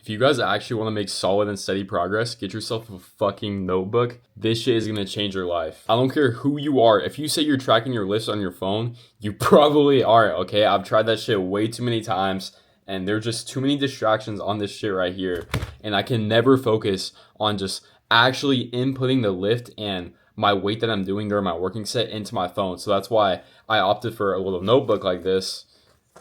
If you guys actually want to make solid and steady progress, get yourself a fucking notebook. This shit is going to change your life. I don't care who you are. If you say you're tracking your lifts on your phone, you probably are, okay? I've tried that shit way too many times, and there's just too many distractions on this shit right here. And I can never focus on just actually inputting the lift and my weight that I'm doing during my working set into my phone. So that's why I opted for a little notebook like this.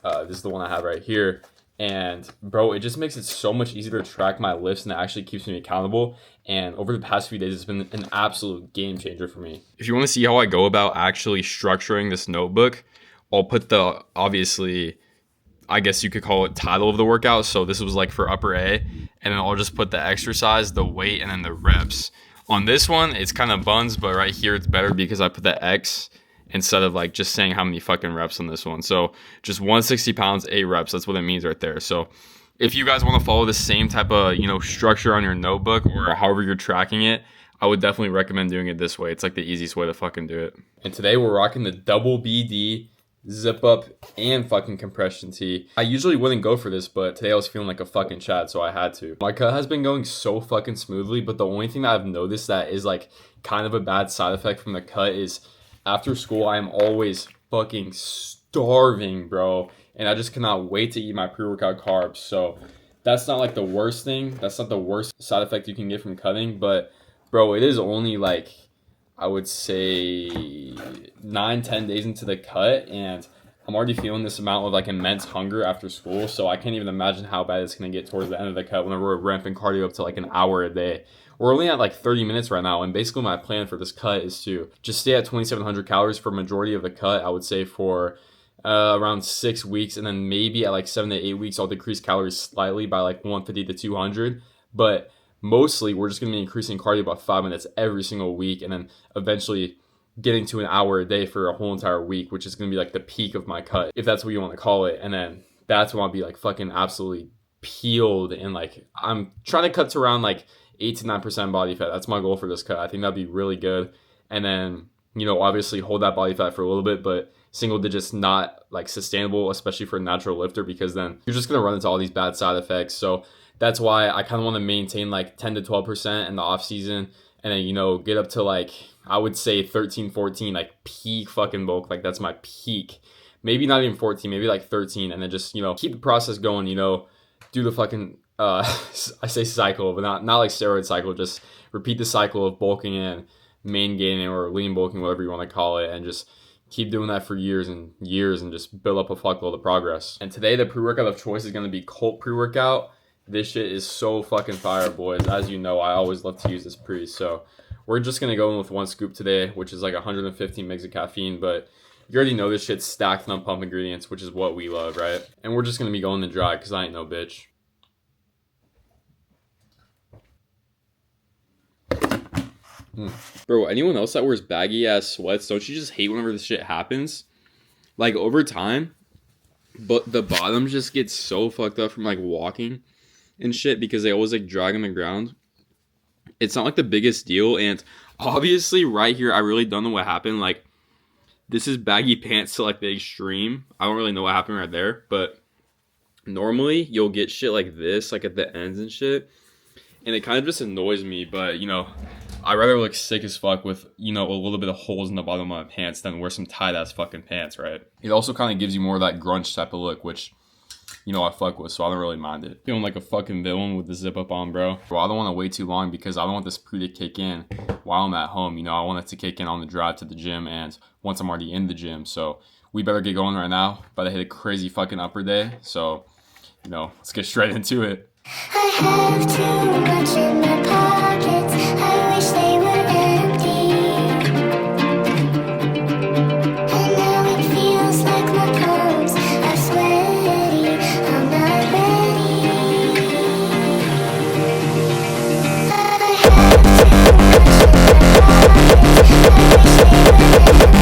This is the one I have right here. And bro, it just makes it so much easier to track my lifts, and it actually keeps me accountable. And over the past few days, it's been an absolute game changer for me. If you want to see how I go about actually structuring this notebook, I'll put the, obviously, I guess you could call it title of the workout. So this was like for upper A, and then I'll just put the exercise, the weight, and then the reps. On this one, it's kind of buns, but right here it's better because I put the X instead of like just saying how many fucking reps on this one. So just 160 pounds, 8 reps. That's what it means right there. So if you guys want to follow the same type of, structure on your notebook or however you're tracking it, I would definitely recommend doing it this way. It's like the easiest way to fucking do it. And today we're rocking the double BD zip up and fucking compression tee. I usually wouldn't go for this, but today I was feeling like a fucking Chad, so I had to. My cut has been going so fucking smoothly, but the only thing that I've noticed that is like kind of a bad side effect from the cut is after school, I am always fucking starving, bro. And I just cannot wait to eat my pre-workout carbs. So that's not like the worst thing. That's not the worst side effect you can get from cutting. But bro, it is only like, I would say 9-10 days into the cut. And I'm already feeling this amount of like immense hunger after school. So I can't even imagine how bad it's going to get towards the end of the cut whenever we're ramping cardio up to like an hour a day. We're only at like 30 minutes right now, and basically my plan for this cut is to just stay at 2,700 calories for majority of the cut. I would say for around 6 weeks, and then maybe at like 7 to 8 weeks, I'll decrease calories slightly by like 150 to 200. But mostly, we're just going to be increasing cardio about 5 minutes every single week, and then eventually getting to an hour a day for a whole entire week, which is going to be like the peak of my cut, if that's what you want to call it. And then that's when I'll be like fucking absolutely peeled, and like I'm trying to cut to around like 8 to 9% body fat. That's my goal for this cut. I think that'd be really good. And then, obviously hold that body fat for a little bit, but single digits not like sustainable, especially for a natural lifter, because then you're just going to run into all these bad side effects. So that's why I kind of want to maintain like 10 to 12% in the off season, and then, get up to like, I would say 13, 14, like peak fucking bulk. Like that's my peak. Maybe not even 14, maybe like 13. And then just, keep the process going, do the fucking, I say cycle, but not like steroid cycle. Just repeat the cycle of bulking and main gaining or lean bulking, whatever you want to call it, and just keep doing that for years and years and just build up a fuckload of progress. And today the pre-workout of choice is going to be Colt pre-workout. This shit is so fucking fire, boys. As you know, I always love to use this pre. So we're just going to go in with 1 scoop today, which is like 115 mgs of caffeine, but you already know this shit's stacked on pump ingredients, which is what we love, right? And we're just going to be going the dry because I ain't no bitch. Bro, anyone else that wears baggy ass sweats, don't you just hate whenever this shit happens? Like over time, but the bottom just gets so fucked up from like walking and shit because they always like drag on the ground. It's not like the biggest deal, and obviously right here I really don't know what happened. Like this is baggy pants to like the extreme. I don't really know what happened right there, but normally you'll get shit like this like at the ends and shit, and it kind of just annoys me. But I'd rather look sick as fuck with, a little bit of holes in the bottom of my pants than wear some tight-ass fucking pants, right? It also kind of gives you more of that grunge type of look, which, I fuck with, so I don't really mind it. Feeling like a fucking villain with the zip-up on, bro. Bro, I don't want to wait too long because I don't want this pre to kick in while I'm at home. I want it to kick in on the drive to the gym and once I'm already in the gym. So we better get going right now. About to hit a crazy fucking upper day. So, let's get straight into it. I have too much in my pockets. I wish they were empty. And now it feels like my palms are sweaty. I'm not ready. I have too much in my pockets. I wish they were empty.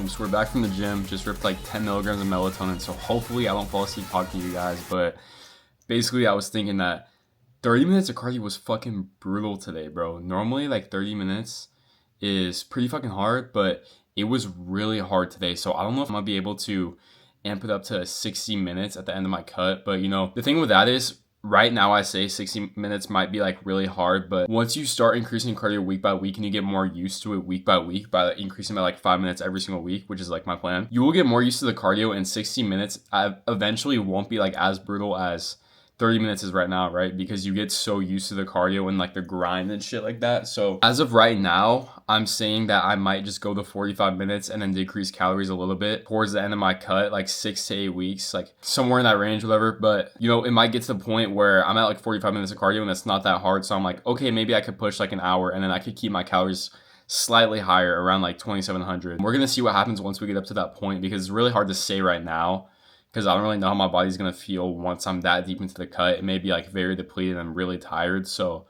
So we're back from the gym, just ripped like 10 milligrams of melatonin. So hopefully I don't fall asleep talking to you guys. But basically I was thinking that 30 minutes of cardio was fucking brutal today, bro. Normally like 30 minutes is pretty fucking hard, but it was really hard today. So I don't know if I'm gonna be able to amp it up to 60 minutes at the end of my cut. But you know, the thing with that is right now I say 60 minutes might be like really hard, but once you start increasing cardio week by week and you get more used to it week by week by increasing by like 5 minutes every single week, which is like my plan, you will get more used to the cardio, and 60 minutes eventually won't be like as brutal as 30 minutes is right now, right? Because you get so used to the cardio and like the grind and shit like that. So as of right now, I'm saying that I might just go to 45 minutes and then decrease calories a little bit towards the end of my cut, like 6 to 8 weeks, like somewhere in that range, whatever. But you know, it might get to the point where I'm at like 45 minutes of cardio and that's not that hard. So I'm like, okay, maybe I could push like an hour and then I could keep my calories slightly higher, around like 2,700. We're gonna see what happens once we get up to that point, because it's really hard to say right now, because I don't really know how my body's going to feel once I'm that deep into the cut. It may be like very depleted and really tired. So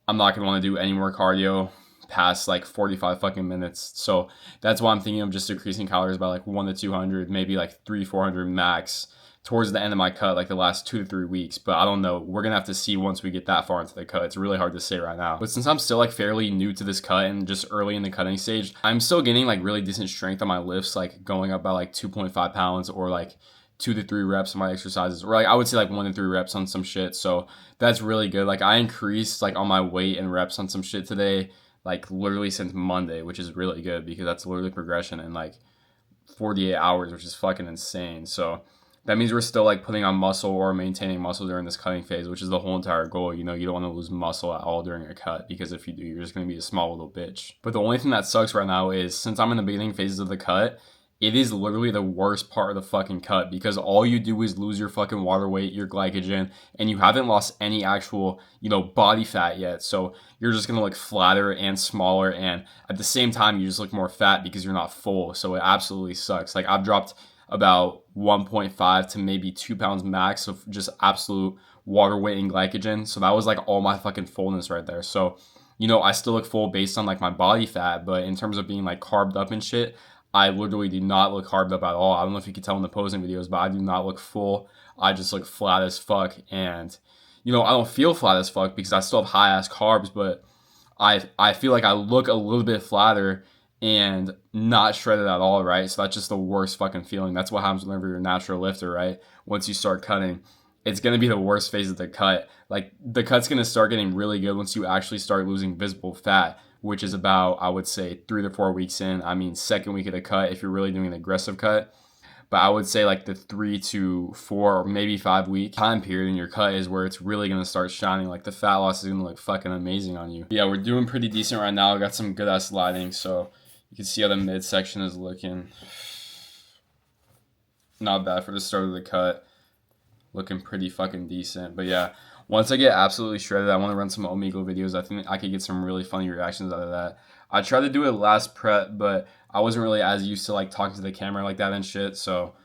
I'm not going to want to do any more cardio past like 45 fucking minutes. So that's why I'm thinking of just decreasing calories by like 1 to 200, maybe like 300-400 max towards the end of my cut, like the last 2 to 3 weeks. But I don't know. We're going to have to see once we get that far into the cut. It's really hard to say right now. But since I'm still like fairly new to this cut and just early in the cutting stage, I'm still getting like really decent strength on my lifts, like going up by like 2.5 pounds or like 2 to 3 reps on my exercises, or like I would say like 1 to 3 reps on some shit. So that's really good. Like I increased like on my weight and reps on some shit today, like literally since Monday, which is really good because that's literally progression in like 48 hours, which is fucking insane. So that means we're still like putting on muscle or maintaining muscle during this cutting phase, which is the whole entire goal. You know, you don't want to lose muscle at all during a cut, because if you do, you're just going to be a small little bitch. But the only thing that sucks right now is, since I'm in the beginning phases of the cut, it is literally the worst part of the fucking cut, because all you do is lose your fucking water weight, your glycogen, and you haven't lost any actual, you know, body fat yet. So you're just going to look flatter and smaller, and at the same time, you just look more fat because you're not full. So it absolutely sucks. Like I've dropped about 1.5 to maybe 2 pounds max of just absolute water weight and glycogen. So that was like all my fucking fullness right there. So, you know, I still look full based on like my body fat, but in terms of being like carved up and shit, I literally do not look carved up at all. I don't know if you can tell in the posing videos, but I do not look full. I just look flat as fuck. And, you know, I don't feel flat as fuck because I still have high ass carbs, but I feel like I look a little bit flatter and not shredded at all, right? So that's just the worst fucking feeling. That's what happens whenever you're a natural lifter, right? Once you start cutting, it's going to be the worst phase of the cut. Like the cut's going to start getting really good once you actually start losing visible fat, which is about, I would say, 3 to 4 weeks in. I mean, second week of the cut if you're really doing an aggressive cut. But I would say like the 3 to 4 or maybe 5 week time period in your cut is where it's really going to start shining. Like the fat loss is going to look fucking amazing on you. Yeah, we're doing pretty decent right now. I got some good ass lighting, so you can see how the midsection is looking. Not bad for the start of the cut. Looking pretty fucking decent. But yeah, once I get absolutely shredded, I want to run some Omegle videos. I think I could get some really funny reactions out of that. I tried to do it last prep, but I wasn't really as used to like talking to the camera like that and shit. So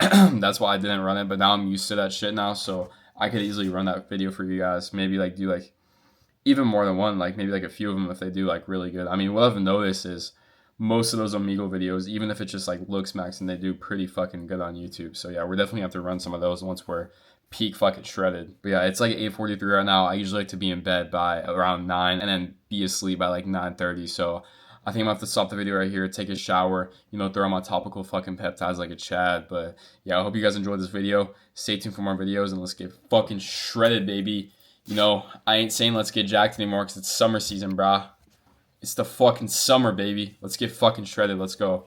that's why I didn't run it. But now I'm used to that shit now. So I could easily run that video for you guys. Maybe like do like even more than one, like maybe like a few of them if they do like really good. I mean, what I've noticed is most of those Omegle videos, even if it just like looks max, and they do pretty fucking good on YouTube. So yeah, we're definitely have to run some of those once we're peak fucking shredded. But yeah, it's like 8:43 right now. I usually like to be in bed by around 9 and then be asleep by like 9:30. So I think I'm gonna have to stop the video right here, take a shower, you know, throw on my topical fucking peptides like a Chad. But yeah, I hope you guys enjoyed this video. Stay tuned for more videos and let's get fucking shredded, baby. You know, I ain't saying let's get jacked anymore because it's summer season, brah. It's the fucking summer, baby. Let's get fucking shredded. Let's go.